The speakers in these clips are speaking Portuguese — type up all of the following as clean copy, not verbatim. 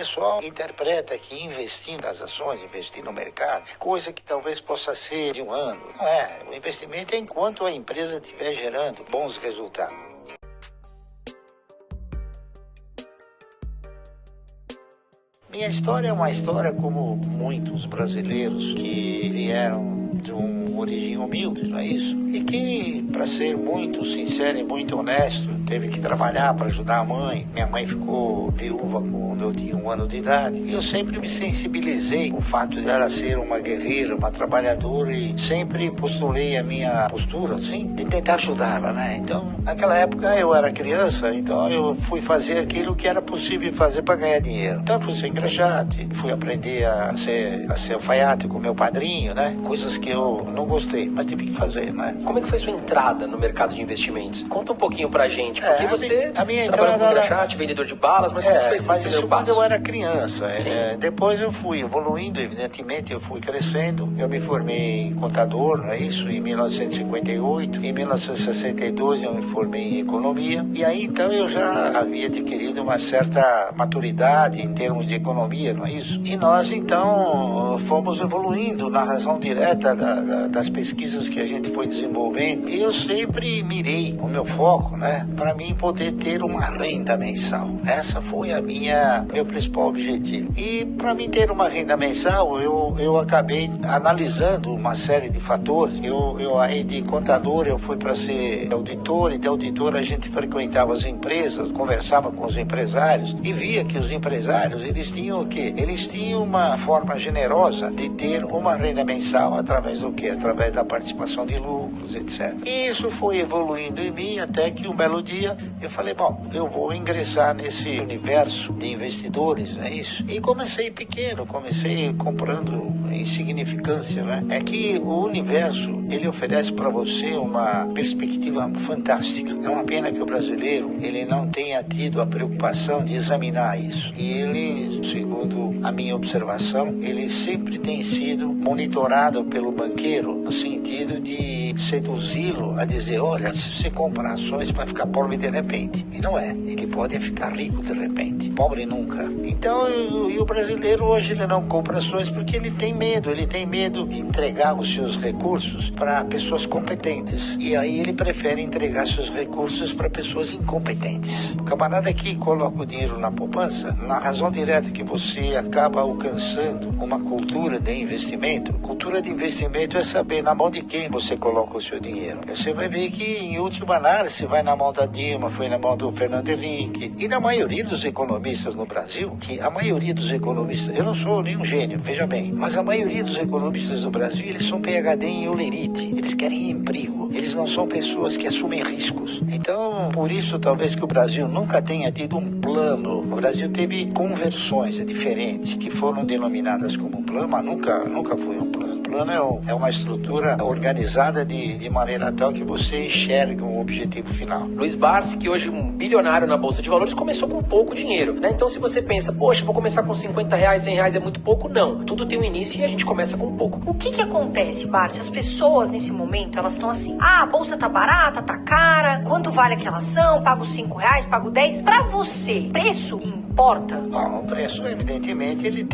pessoal interpreta que investir nas ações, investir no mercado, é coisa que talvez possa ser de um ano. Não é. O investimento é enquanto a empresa estiver gerando bons resultados. Minha história é uma história como muitos brasileiros que vieram de uma origem humilde, não é isso? E que, para ser muito sincero e muito honesto, teve que trabalhar para ajudar a mãe. Minha mãe ficou viúva quando eu tinha 1 ano de idade. E eu sempre me sensibilizei com o fato de ela ser uma guerreira, uma trabalhadora, e sempre postulei a minha postura, assim, de tentar ajudá-la, né? Então, naquela época eu era criança, então eu fui fazer aquilo que era possível fazer para ganhar dinheiro. Então, eu fui ser engraxate, fui aprender a ser alfaiate com meu padrinho, né? Coisas que eu não gostei, mas tive que fazer, né? Como é que foi sua entrada no mercado de investimentos? Conta um pouquinho pra gente, porque você a minha trabalhou entrada como engraxate, vendedor de balas, mas como foi esse mas primeiro isso passo? quando eu era criança. Depois eu fui evoluindo, evidentemente, eu fui crescendo. Eu me formei em contador, não é isso? Em 1958. Em 1962 eu me formei em economia. E aí então eu já havia adquirido uma certa maturidade em termos de economia, não é isso? E nós então fomos evoluindo na razão direta das pesquisas que a gente foi desenvolvendo. E eu sempre mirei o meu foco, né, para mim poder ter uma renda mensal. Essa foi meu principal objetivo. E para mim ter uma renda mensal, eu acabei analisando uma série de fatores. Eu aí de contador eu fui para ser auditor, e de auditor a gente frequentava as empresas, conversava com os empresários e via que os empresários, eles tinham o quê? Eles tinham uma forma generosa de ter uma renda mensal através do quê? Através da participação de lucros, etc. E isso foi evoluindo em mim até que um belo dia eu falei, bom, eu vou ingressar nesse universo de investidores, é isso? E comecei pequeno, comecei comprando insignificância, né? É que o universo, ele oferece para você uma perspectiva fantástica. É uma pena que o brasileiro, ele não tenha tido a preocupação de examinar isso. E ele, segundo a minha observação, ele sempre tem sido monitorado pelo banqueiro no sentido de seduzi-lo a dizer, olha, se você comprar ações vai ficar pobre de repente. E não é. Ele pode ficar rico de repente. Pobre nunca. Então, e o brasileiro hoje ele não compra ações porque ele tem medo de entregar os seus recursos para pessoas competentes. E aí ele prefere entregar seus recursos para pessoas incompetentes. O camarada que coloca o dinheiro na poupança, na razão direta que você acaba alcançando uma cultura de investimento. Cultura de investimento é saber na mão de quem você coloca o seu dinheiro. Você vai ver que, em última análise, vai na mão da Dilma, foi na mão do Fernando Henrique e da maioria dos economistas no Brasil, que a maioria dos economistas, eu não sou nenhum gênio, veja bem, mas a maioria dos economistas do Brasil, eles são PhD em Olerite, eles querem emprego, eles não são pessoas que assumem riscos. Então, por isso, talvez que o Brasil nunca tenha tido um plano. O Brasil teve conversões diferentes, que foram denominadas como plano, mas nunca foi um plano. O plano é uma estrutura organizada de maneira tal que você enxerga um objetivo final. Luiz Barsi, que hoje é um bilionário na Bolsa de Valores, começou com pouco dinheiro, né? Então, se você pensa, poxa, vou começar com R$50, R$100 é muito pouco, não. Tudo tem um início e a gente começa com pouco. O que acontece, Barsi? As pessoas, nesse momento, elas estão assim, a bolsa tá barata, tá cara, quanto vale aquela ação? Pago R$5, pago 10. Pra você, preço importa? Bom, o preço, evidentemente, ele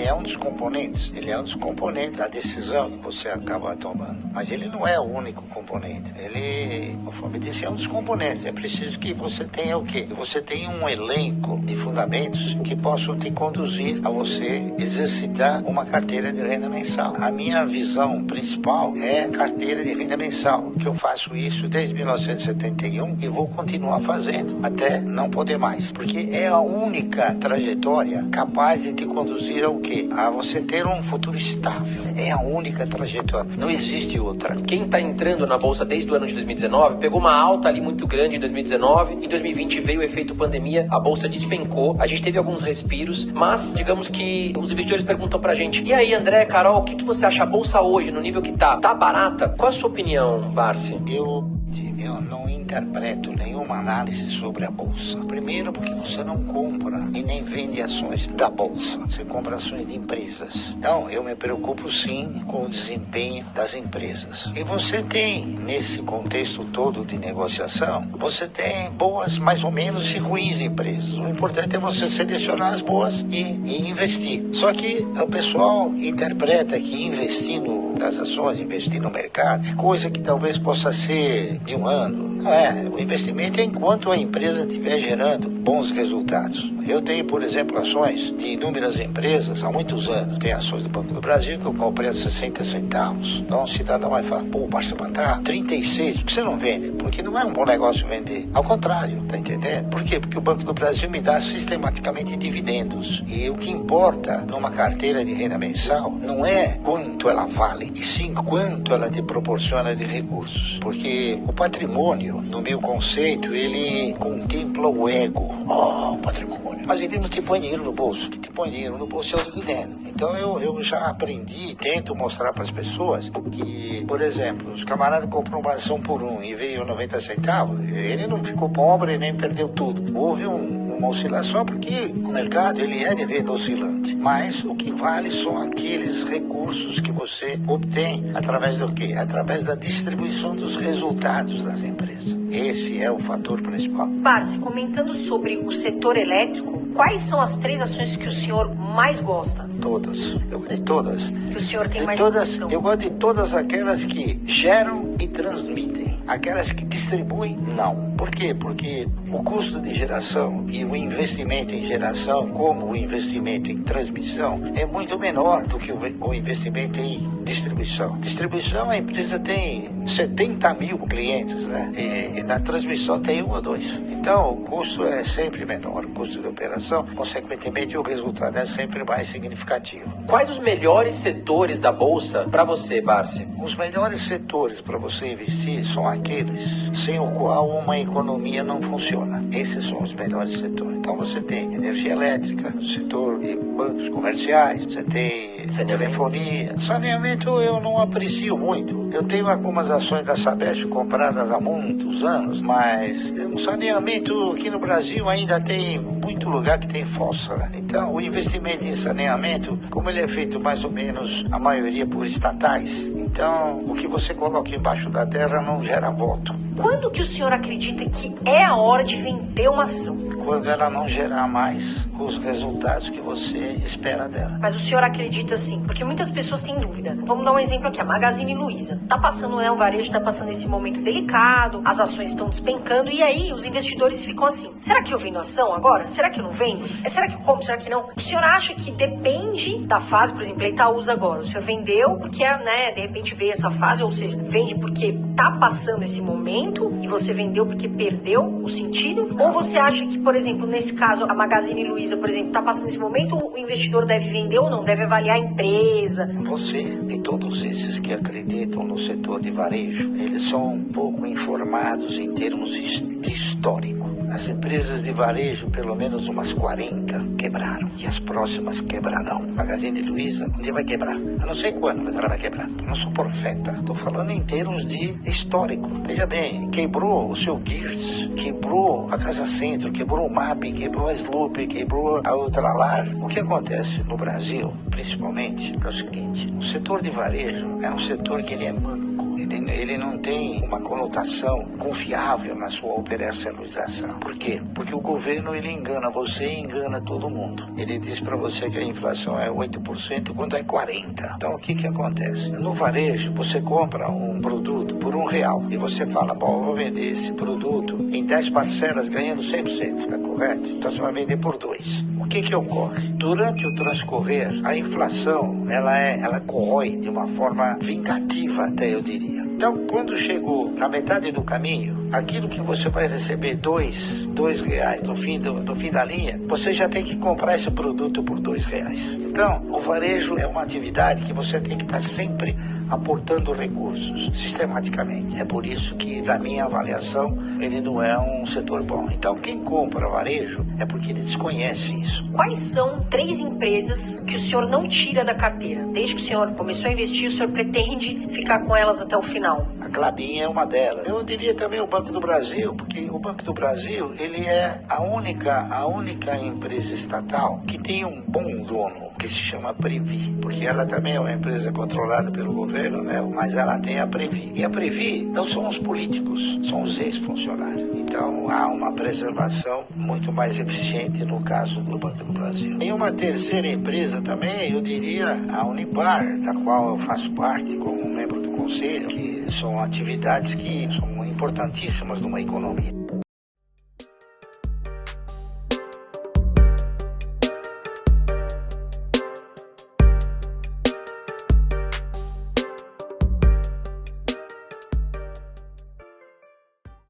é um dos componentes. Ele é um dos componentes da decisão que você acaba tomando. Mas ele não é o único componente. Ele, conforme disse, é um dos componentes. É preciso que você tenha o quê? Você tenha um elenco de fundamentos que possam te conduzir a você exercitar uma carteira de renda mensal. A minha visão principal é carteira de renda mensal, que eu faço isso desde 1971 e vou continuar fazendo até não poder mais. Porque é a única trajetória capaz de te conduzir ao quê? A você ter um futuro estável. É a única trajetória. Não existe outra. Quem está entrando na Bolsa desde o ano de 2019, pegou uma alta ali muito grande em 2019, em 2020 veio o efeito pandemia, a Bolsa despencou, a gente teve alguns respiros, mas digamos que os investidores perguntam pra gente, e aí André, Carol, o que você acha a Bolsa hoje, no nível que tá? Tá barata? Qual a sua opinião, Barsi? Eu seguinte, eu não interpreto nenhuma análise sobre a Bolsa. Primeiro porque você não compra e nem vende ações da Bolsa. Você compra ações de empresas. Então, eu me preocupo sim com o desempenho das empresas. E você tem, nesse contexto todo de negociação, você tem boas, mais ou menos, e ruins empresas. O importante é você selecionar as boas e investir. Só que o pessoal interpreta que investindo nas ações, investir no mercado, é coisa que talvez possa ser de um ano. Não é. O investimento é enquanto a empresa estiver gerando bons resultados. Eu tenho, por exemplo, ações de inúmeras empresas há muitos anos. Tem ações do Banco do Brasil que eu comprei a 60 centavos. Então o cidadão vai falar, pô, basta mandar 36, por que você não vende? Porque não é um bom negócio vender. Ao contrário, tá entendendo? Por quê? Porque o Banco do Brasil me dá sistematicamente dividendos. E o que importa numa carteira de renda mensal não é quanto ela vale, e sim quanto ela te proporciona de recursos. Porque o patrimônio, no meu conceito, ele contempla o ego. Oh, patrimônio. Mas ele não te põe dinheiro no bolso. O que te põe dinheiro no bolso é o dividendo. Então eu já aprendi, tento mostrar para as pessoas que, por exemplo, os camaradas compram uma ação por e veio 90 centavos, ele não ficou pobre nem perdeu tudo. Houve uma oscilação porque o mercado ele é de venda oscilante. Mas o que vale são aqueles recursos que você obtém através do quê? Através da distribuição dos resultados das empresas. Esse é o fator principal. Barsi, comentando sobre o setor elétrico, quais são as 3 ações que o senhor mais gosta? Todas. Eu gosto de todas. Que o senhor tem De mais todas, posição? eu gosto de todas aquelas que geram e transmitem. Aquelas que distribuem, não. Por quê? Porque o custo de geração e o investimento em geração, como o investimento em transmissão, é muito menor do que o investimento em distribuição. Distribuição, a empresa tem 70 mil clientes, né? E na transmissão tem 1 ou 2. Então, o custo é sempre menor, o custo de operação, consequentemente, o resultado é sempre mais significativo. Quais os melhores setores da Bolsa para você, Barsi? Os melhores setores para você investir são aqueles sem o qual uma economia não funciona. Esses são os melhores setores. Então você tem energia elétrica, setor de bancos comerciais, você tem telefonia. Saneamento eu não aprecio muito. Eu tenho algumas ações da Sabesp compradas há muitos anos, mas o saneamento aqui no Brasil ainda tem muito lugar que tem fossa, né? Então o investimento em saneamento, como ele é feito mais ou menos a maioria por estatais, então o que você coloca embaixo da terra não gera voto. Quando que o senhor acredita que é a hora de vender uma ação? Quando ela não gerar mais os resultados que você espera dela. Mas o senhor acredita sim, porque muitas pessoas têm dúvida. Vamos dar um exemplo aqui, a Magazine Luiza. Tá passando, né, o varejo tá passando esse momento delicado, as ações estão despencando e aí os investidores ficam assim, será que eu vendo ação agora? Será que eu não vendo? Será que eu compro? Será que não? O senhor acha que depende da fase, por exemplo, Itaúsa agora, o senhor vendeu porque, né, de repente veio essa fase, ou seja, vende porque tá passando esse momento e você vendeu porque perdeu o sentido? Ou você acha que, por exemplo, nesse caso, a Magazine Luiza, por exemplo, tá passando esse momento, o investidor deve vender ou não? Deve avaliar a empresa? Você e todos esses que acreditam no setor de varejo, eles são um pouco informados em termos de histórico. As empresas de varejo, pelo menos umas 40, quebraram. E as próximas quebrarão. Magazine Luiza, um dia vai quebrar. Eu não sei quando, mas ela vai quebrar. Eu não sou profeta. Estou falando em termos de histórico. Veja bem, quebrou o seu Gears, quebrou a Casa Centro, quebrou o MAP, quebrou a Sloop, quebrou a Ultralar. O que acontece no Brasil, principalmente, é o seguinte. O setor de varejo é um setor que ele é manco. Ele não tem uma conotação confiável na sua operacionalização. Por quê? Porque o governo ele engana você e engana todo mundo. Ele diz para você que a inflação é 8% quando é 40%. Então o que acontece? No varejo você compra um produto por R$1 e você fala, bom, eu vou vender esse produto em 10 parcelas ganhando 100%, tá correto? Então você vai vender por 2. O que ocorre? Durante o transcorrer, a inflação ela corrói de uma forma vingativa, até eu diria. Então, quando chegou na metade do caminho, aquilo que você vai receber R$2 no fim da linha, você já tem que comprar esse produto por R$2. Então, o varejo é uma atividade que você tem que estar sempre aportando recursos sistematicamente. É por isso que, na minha avaliação, ele não é um setor bom. Então, quem compra varejo é porque ele desconhece isso. Quais são 3 empresas que o senhor não tira da carteira? Desde que o senhor começou a investir, o senhor pretende ficar com elas até o final? A Klabin é uma delas. Eu diria também o Banco do Brasil, porque o Banco do Brasil, ele é a única empresa estatal que tem um bom dono, que se chama Previ, porque ela também é uma empresa controlada pelo governo, né? Mas ela tem a Previ. E a Previ não são os políticos, são os ex-funcionários. Então há uma preservação muito mais eficiente no caso do Banco do Brasil. Tem uma terceira empresa também, eu diria a Unipar, da qual eu faço parte como membro do conselho, que são atividades que são importantíssimas numa economia.